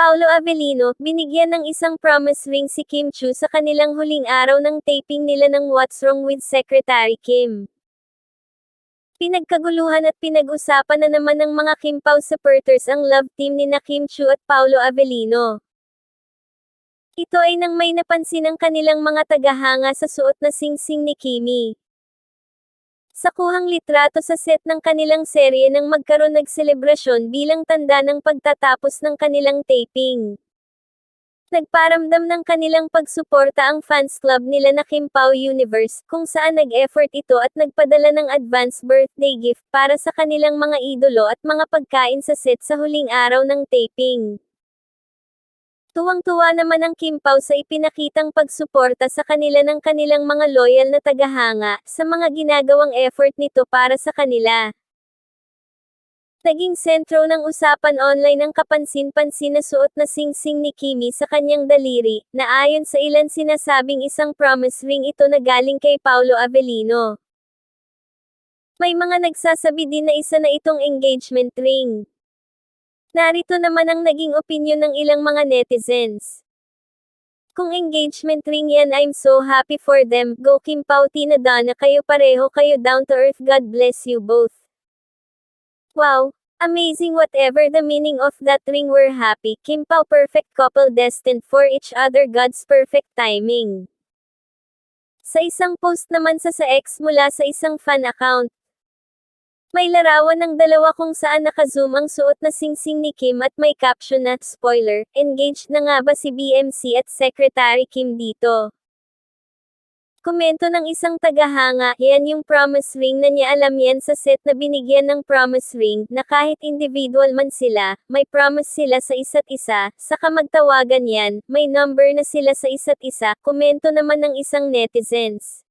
Paolo Avellino, binigyan ng isang promise ring si Kim Chiu sa kanilang huling araw ng taping nila ng What's Wrong with Secretary Kim. Pinagkaguluhan at pinag-usapan na naman ng mga Kim Pao supporters ang love team ni na Kim Chiu at Paolo Avellino. Ito ay nang may napansin ang kanilang mga tagahanga sa suot na singsing ni Kimi. Sa kuhang litrato sa set ng kanilang serye nang magkaroon nagselebrasyon bilang tanda ng pagtatapos ng kanilang taping. Nagparamdam ng kanilang pagsuporta ang fans club nila na Kim Pao Universe, kung saan nag-effort ito at nagpadala ng advance birthday gift para sa kanilang mga idolo at mga pagkain sa set sa huling araw ng taping. Tuwang-tuwa naman ang Kim Pao sa ipinakitang pagsuporta sa kanila ng kanilang mga loyal na tagahanga, sa mga ginagawang effort nito para sa kanila. Naging sentro ng usapan online ang kapansin-pansin na suot na singsing ni Kimi sa kanyang daliri, na ayon sa ilan sinasabing isang promise ring ito na galing kay Paolo Avellino. May mga nagsasabi din na isa na itong engagement ring. Narito naman ang naging opinyon ng ilang mga netizens. Kung engagement ring yan, I'm so happy for them. Go Kim Pao, Tina Donna, kayo pareho, kayo down to earth, God bless you both. Wow! Amazing, whatever the meaning of that ring, we're happy. Kim Pao, perfect couple destined for each other, God's perfect timing. Sa isang post naman sa X mula sa isang fan account, may larawan ng dalawa kung saan naka-zoom ang suot na singsing ni Kim at may caption na, spoiler, engaged na nga ba si BMC at Secretary Kim dito? Komento ng isang tagahanga, yan yung promise ring na niya, alam yan sa set na binigyan ng promise ring, na kahit individual man sila, may promise sila sa isa't isa, saka magtawagan yan, may number na sila sa isa't isa, komento naman ng isang netizens.